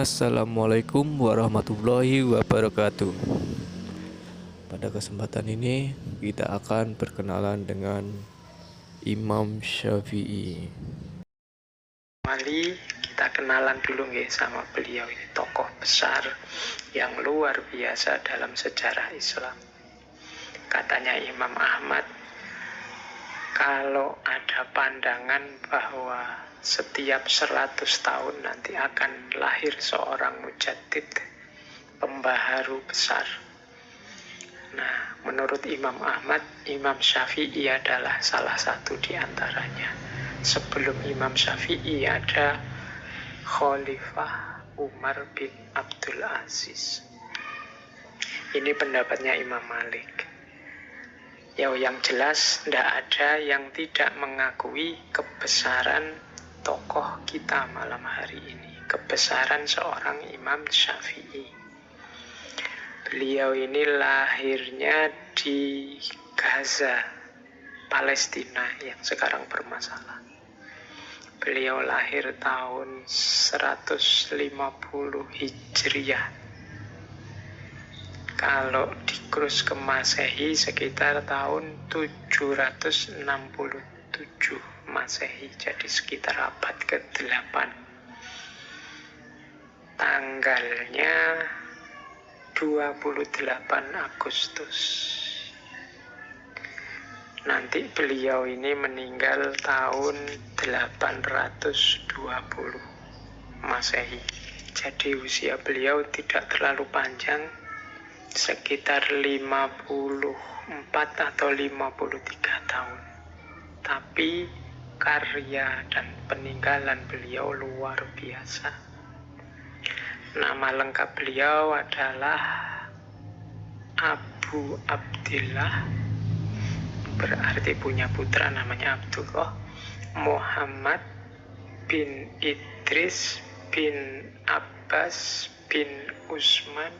Assalamualaikum warahmatullahi wabarakatuh. Pada kesempatan ini kita akan berkenalan dengan Imam Syafi'i. Mari kita kenalan dulu sama beliau. Ini tokoh besar yang luar biasa dalam sejarah Islam. Katanya Imam Ahmad, kalau ada pandangan bahwa setiap 100 tahun nanti akan lahir seorang mujaddid, pembaharu besar. Nah, menurut Imam Ahmad, Imam Syafi'i adalah salah satu di antaranya. Sebelum Imam Syafi'i ada Khalifah Umar bin Abdul Aziz. Ini pendapatnya Imam Malik. Yang jelas tidak ada yang tidak mengakui kebesaran tokoh kita malam hari ini, kebesaran seorang Imam Syafi'i. Beliau ini lahirnya di Gaza, Palestina yang sekarang bermasalah. Beliau lahir tahun 150 Hijriah. Kalau dikrus ke Masehi sekitar tahun 767 Masehi, jadi sekitar abad ke-8. Tanggalnya 28 Agustus. Nanti beliau ini meninggal tahun 820 Masehi. Jadi usia beliau tidak terlalu panjang, sekitar 54 atau 53 tahun. Tapi karya dan peninggalan beliau luar biasa. Nama lengkap beliau adalah Abu Abdillah, berarti punya putra namanya Abdullah, Muhammad bin Idris bin Abbas bin Utsman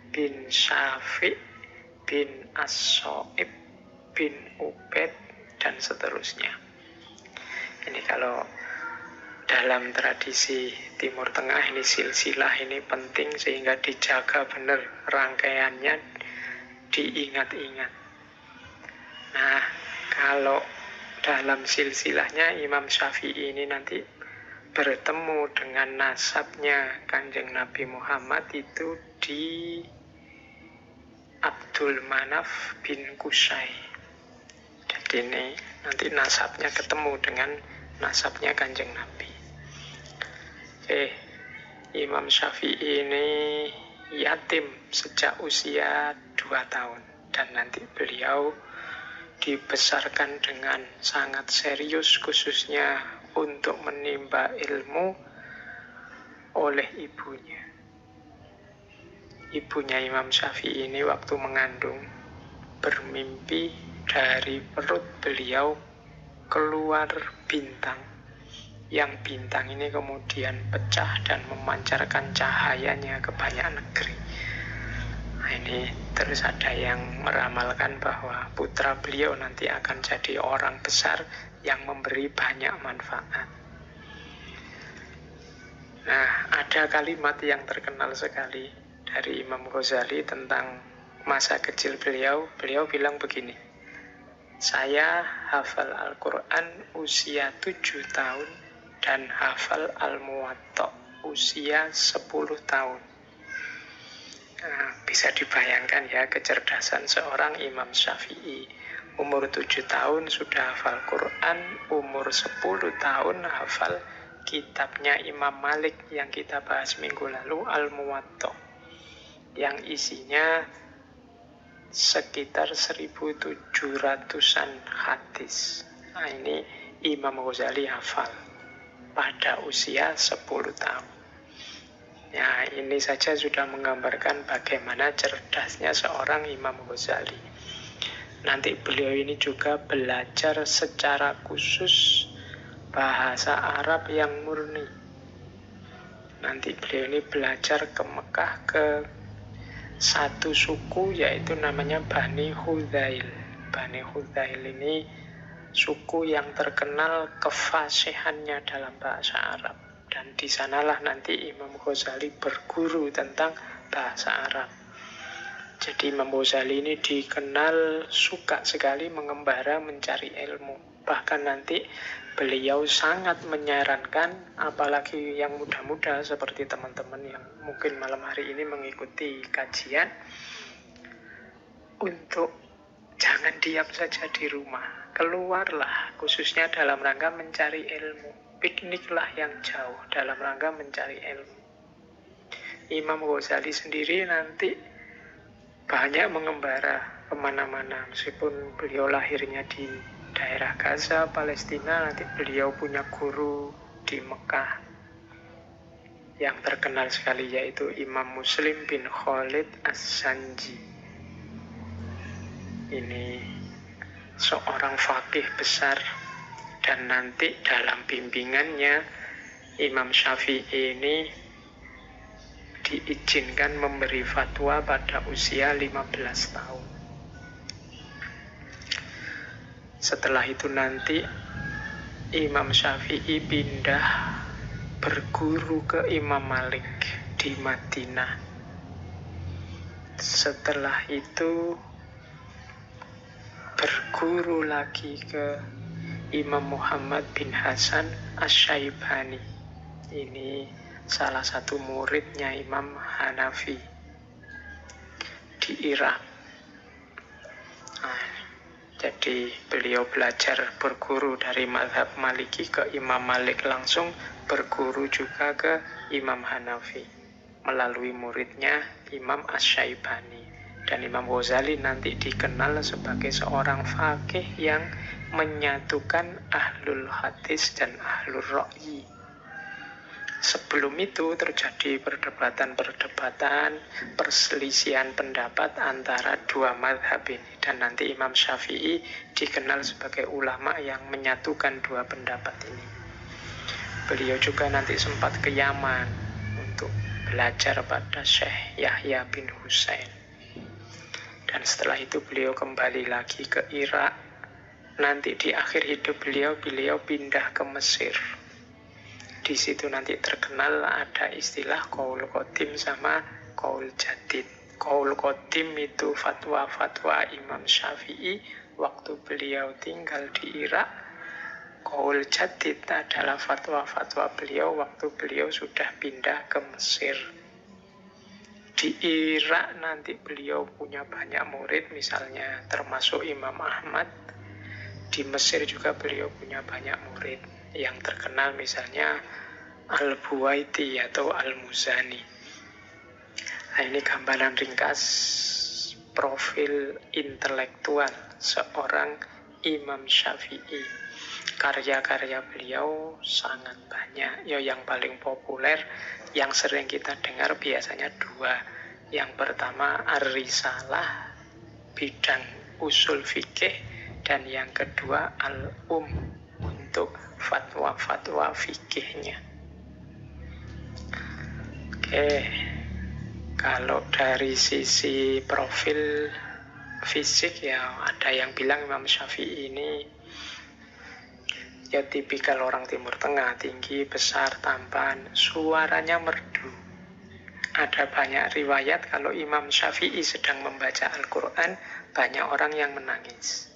bin Syafi' bin As-So'ib bin Ubaid dan seterusnya. Ini kalau dalam tradisi Timur Tengah ini silsilah ini penting sehingga dijaga benar rangkaiannya, diingat-ingat. Nah, kalau dalam silsilahnya Imam Syafi'i ini nanti bertemu dengan nasabnya Kanjeng Nabi Muhammad itu di Abdul Manaf bin Qusay. Jadi ini nanti nasabnya ketemu dengan nasabnya Kanjeng Nabi. Imam Syafi'i ini yatim sejak usia 2 tahun. Dan nanti beliau dibesarkan dengan sangat serius, khususnya untuk menimba ilmu oleh ibunya. Ibunya Imam Syafi'i ini waktu mengandung bermimpi dari perut beliau keluar bintang. Yang bintang ini kemudian pecah dan memancarkan cahayanya ke banyak negeri. Nah, ini terus ada yang meramalkan bahwa putra beliau nanti akan jadi orang besar yang memberi banyak manfaat. Nah, ada kalimat yang terkenal sekali dari Imam Ghazali tentang masa kecil beliau. Beliau bilang begini, saya hafal Al-Quran usia 7 tahun dan hafal Al-Muwatta usia 10 tahun. Nah, bisa dibayangkan ya kecerdasan seorang Imam Syafi'i. Umur 7 tahun sudah hafal Quran, umur 10 tahun hafal kitabnya Imam Malik yang kita bahas minggu lalu, Al-Muwatta, yang isinya sekitar 1.700-an hadis. Nah, ini Imam Ghazali hafal pada usia 10 tahun. Ya, ini saja sudah menggambarkan bagaimana cerdasnya seorang Imam Ghazali. Nanti beliau ini juga belajar secara khusus bahasa Arab yang murni. Nanti beliau ini belajar ke Mekah ke satu suku, yaitu namanya Bani Hudzail. Bani Hudzail ini suku yang terkenal kefasihannya dalam bahasa Arab. Dan di sanalah nanti Imam Ghazali berguru tentang bahasa Arab. Jadi Imam Ghazali ini dikenal suka sekali mengembara mencari ilmu. Bahkan nanti beliau sangat menyarankan, apalagi yang muda-muda seperti teman-teman yang mungkin malam hari ini mengikuti kajian, untuk jangan diam saja di rumah. Keluarlah, khususnya dalam rangka mencari ilmu. Pikniklah yang jauh dalam rangka mencari ilmu. Imam Ghazali sendiri nanti banyak mengembara kemana-mana. Meskipun beliau lahirnya di daerah Gaza, Palestina, nanti beliau punya guru di Mekah yang terkenal sekali, yaitu Imam Muslim bin Khalid As-Sanji. Ini seorang faqih besar, dan nanti dalam bimbingannya Imam Syafi'i ini diizinkan memberi fatwa pada usia 15 tahun. Setelah itu nanti Imam Syafi'i pindah berguru ke Imam Malik di Madinah. Setelah itu berguru lagi ke Imam Muhammad bin Hasan Asy-Syaibani. Ini salah satu muridnya Imam Hanafi di Irak. Jadi beliau belajar berguru dari mazhab Maliki ke Imam Malik, langsung berguru juga ke Imam Hanafi melalui muridnya Imam Asy-Syaibani. Dan Imam Ghazali nanti dikenal sebagai seorang faqih yang menyatukan ahlul hadis dan ahlul ra'yi. Sebelum itu terjadi perdebatan-perdebatan, perselisihan pendapat antara dua mazhab ini. Dan nanti Imam Syafi'i dikenal sebagai ulama yang menyatukan dua pendapat ini. Beliau juga nanti sempat ke Yaman untuk belajar pada Syekh Yahya bin Husain. Dan setelah itu beliau kembali lagi ke Irak. Nanti di akhir hidup beliau pindah ke Mesir. Di situ nanti terkenal ada istilah qaul qadim sama qaul jadid. Qaul qadim itu fatwa-fatwa Imam Syafi'i waktu beliau tinggal di Irak. Qaul jadid adalah fatwa-fatwa beliau waktu beliau sudah pindah ke Mesir. Di Irak nanti beliau punya banyak murid, misalnya termasuk Imam Ahmad. Di Mesir juga beliau punya banyak murid. Yang terkenal misalnya Al-Buwaiti atau Al-Muzani. Nah, ini gambaran ringkas profil intelektual seorang Imam Syafi'i. Karya-karya beliau sangat banyak. Yang paling populer, yang sering kita dengar biasanya dua. Yang pertama Ar-Risalah, bidang usul fikih, dan yang kedua Al-Um, untuk fatwa-fatwa fikihnya. Oke, kalau dari sisi profil fisik ya ada yang bilang Imam Syafi'i ini ya tipikal orang Timur Tengah, tinggi, besar, tampan, suaranya merdu. Ada banyak riwayat kalau Imam Syafi'i sedang membaca Al-Quran, banyak orang yang menangis.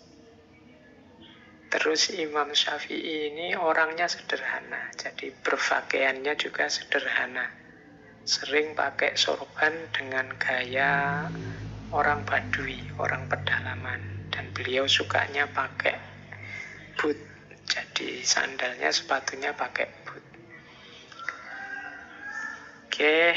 Terus Imam Syafi'i ini orangnya sederhana, jadi berpakaiannya juga sederhana. Sering pakai sorban dengan gaya orang Badui, orang pedalaman. Dan beliau sukanya pakai boot, jadi sandalnya, sepatunya pakai boot. Oke,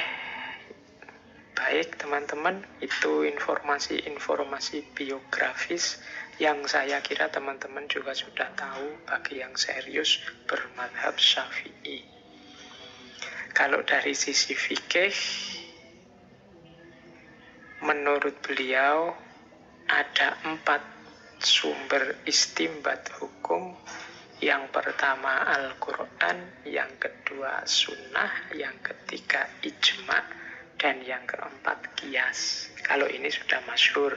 baik teman-teman, itu informasi-informasi biografis yang saya kira teman-teman juga sudah tahu bagi yang serius bermadhab Syafi'i. Kalau dari sisi fikih, menurut beliau ada 4 sumber istimbat hukum. Yang pertama Al-Quran, yang kedua Sunnah, yang ketiga Ijma', dan yang keempat Qiyas. Kalau ini sudah masyhur,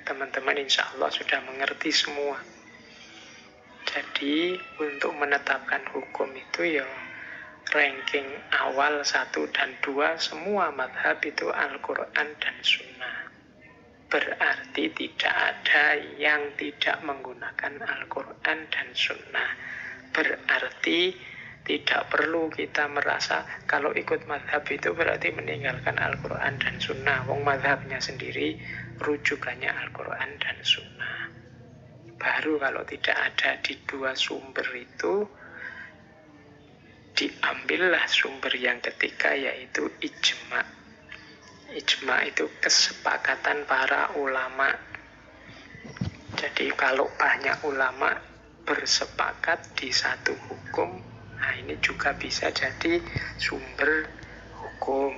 teman-teman insya Allah sudah mengerti semua. Jadi untuk menetapkan hukum itu ya ranking awal 1 dan 2 semua madhab itu Al-Quran dan Sunnah. Berarti tidak ada yang tidak menggunakan Al-Quran dan Sunnah. Berarti tidak perlu kita merasa kalau ikut madhab itu berarti meninggalkan Al-Quran dan Sunnah. Wong madhabnya sendiri rujukannya Al-Quran dan Sunnah. Baru kalau tidak ada di dua sumber itu, diambillah sumber yang ketiga, yaitu ijma. Ijma itu kesepakatan para ulama. Jadi kalau banyak ulama bersepakat di satu hukum, nah ini juga bisa jadi sumber hukum.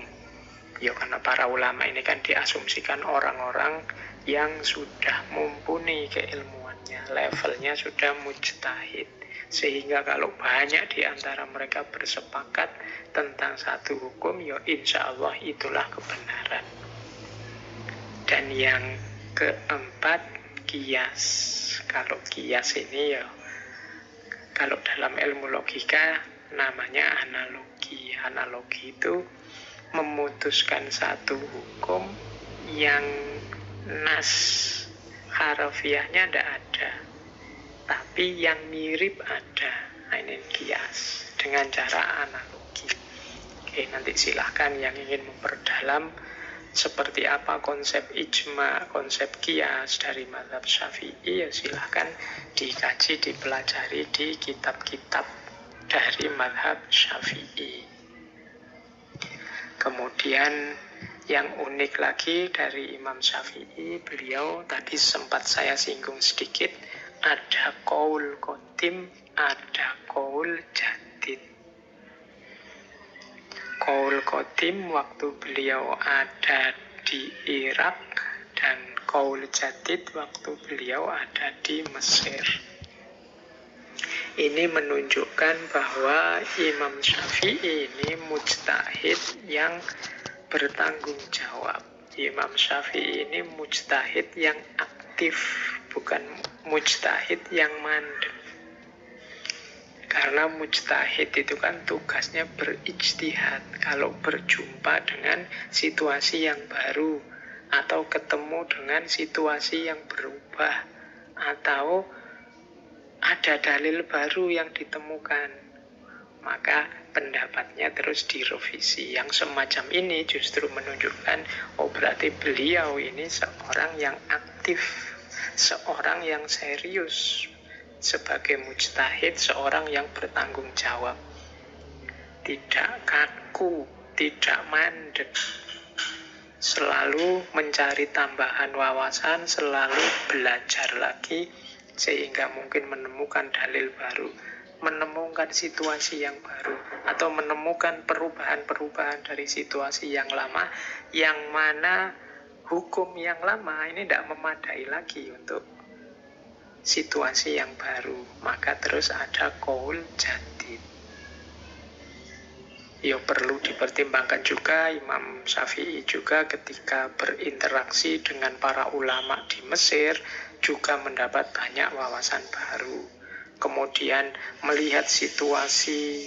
Ya karena para ulama ini kan diasumsikan orang-orang yang sudah mumpuni keilmuannya, levelnya sudah mujtahid. Sehingga kalau banyak di antara mereka bersepakat tentang satu hukum, ya insya Allah itulah kebenaran. Dan yang keempat, kias. Kalau kias ini ya, kalau dalam ilmu logika namanya analogi. Analogi itu memutuskan satu hukum yang nas harfiahnya tidak ada, tapi yang mirip ada. Nah, ini kias dengan cara analogi. Oke, nanti silahkan yang ingin memperdalam seperti apa konsep ijma, konsep kias dari mazhab Syafi'i, ya silahkan dikaji, dipelajari di kitab-kitab dari mazhab Syafi'i. Kemudian yang unik lagi dari Imam Syafi'i, beliau tadi sempat saya singgung sedikit, ada qaul qadim, ada qaul jadid. Qaul qadim waktu beliau ada di Irak, dan qaul jadid waktu beliau ada di Mesir. Ini menunjukkan bahwa Imam Syafi'i ini mujtahid yang bertanggung jawab. Imam Syafi'i ini mujtahid yang aktif, bukan mujtahid yang mandek. Karena mujtahid itu kan tugasnya berijtihad. Kalau berjumpa dengan situasi yang baru, atau ketemu dengan situasi yang berubah, atau ada dalil baru yang ditemukan, maka pendapatnya terus direvisi. Yang semacam ini justru menunjukkan, oh berarti beliau ini seorang yang aktif, seorang yang serius sebagai mujtahid, seorang yang bertanggung jawab, tidak kaku, tidak mandek, selalu mencari tambahan wawasan, selalu belajar lagi, sehingga mungkin menemukan dalil baru, menemukan situasi yang baru, atau menemukan perubahan-perubahan dari situasi yang lama, yang mana hukum yang lama ini tidak memadai lagi untuk situasi yang baru. Maka terus ada qaul jadid. Ya perlu dipertimbangkan juga Imam Syafi'i juga ketika berinteraksi dengan para ulama di Mesir juga mendapat banyak wawasan baru. Kemudian melihat situasi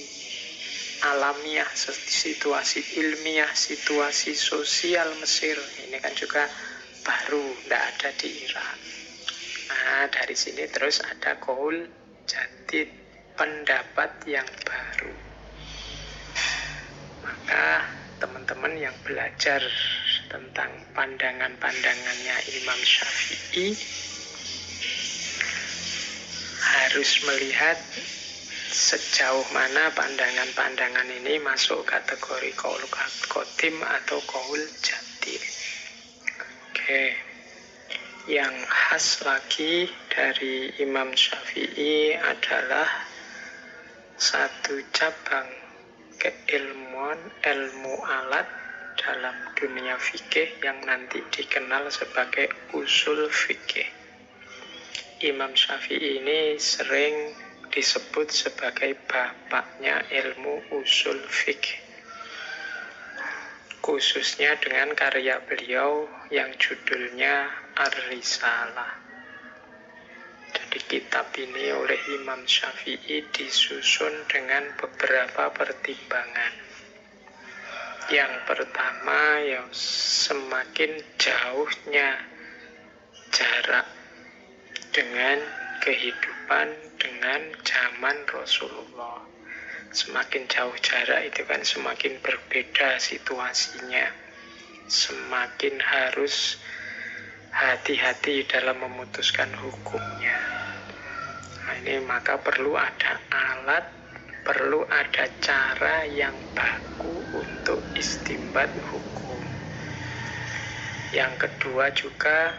alamiah, situasi ilmiah, situasi sosial Mesir, ini kan juga baru, tidak ada di Irak. Nah, dari sini terus ada qaul jadid, pendapat yang baru. Maka teman-teman yang belajar tentang pandangan-pandangannya Imam Syafi'i harus melihat sejauh mana pandangan-pandangan ini masuk kategori qaul qadim atau qaul jadid. Oke. Yang khas lagi dari Imam Syafi'i adalah satu cabang keilmuan, ilmu alat dalam dunia fikih yang nanti dikenal sebagai usul fikih. Imam Syafi'i ini sering disebut sebagai bapaknya ilmu usul fikih, khususnya dengan karya beliau yang judulnya Ar-Risalah. Dan di kitab ini oleh Imam Syafi'i disusun dengan beberapa pertimbangan. Yang pertama, ya semakin jauhnya jarak dengan kehidupan, dengan zaman Rasulullah. Semakin jauh jarak itu kan semakin berbeda situasinya. Semakin harus hati-hati dalam memutuskan hukumnya. Nah, ini maka perlu ada alat, perlu ada cara yang baku untuk istinbat hukum. Yang kedua juga,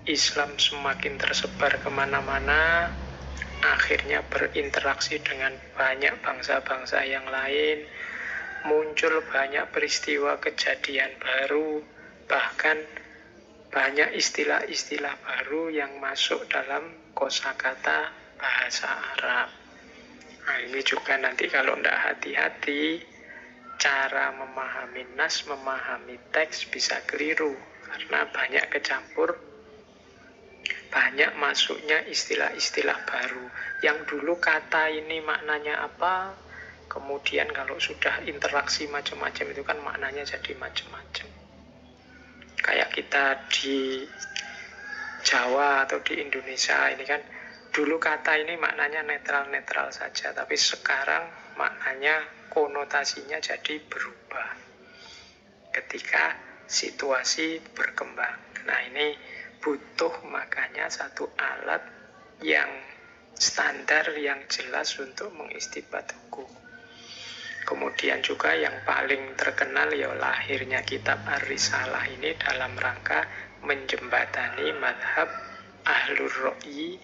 Islam semakin tersebar kemana-mana, akhirnya berinteraksi dengan banyak bangsa-bangsa yang lain, muncul banyak peristiwa kejadian baru, bahkan banyak istilah-istilah baru yang masuk dalam kosakata bahasa Arab. Nah, ini juga nanti kalau tidak hati-hati, cara memahami nas, memahami teks bisa keliru, karena banyak kecampur, banyak masuknya istilah-istilah baru. Yang dulu kata ini maknanya apa, kemudian kalau sudah interaksi macam-macam itu kan maknanya jadi macam-macam. Kayak kita di Jawa atau di Indonesia ini kan, dulu kata ini maknanya netral-netral saja, tapi sekarang maknanya, konotasinya jadi berubah ketika situasi berkembang. Nah, ini butuh makanya satu alat yang standar, yang jelas untuk mengistinbat hukum. Kemudian juga yang paling terkenal ya lahirnya kitab Ar-Risalah ini dalam rangka menjembatani madhab Ahlul Ra'yi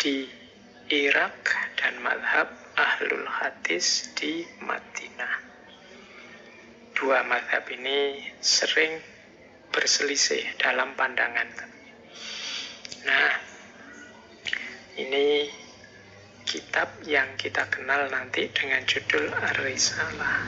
di Irak dan madhab Ahlul Hadis di Madinah. Dua madhab ini sering berselisih dalam pandangan. Nah, ini kitab yang kita kenal nanti dengan judul Ar-Risalah.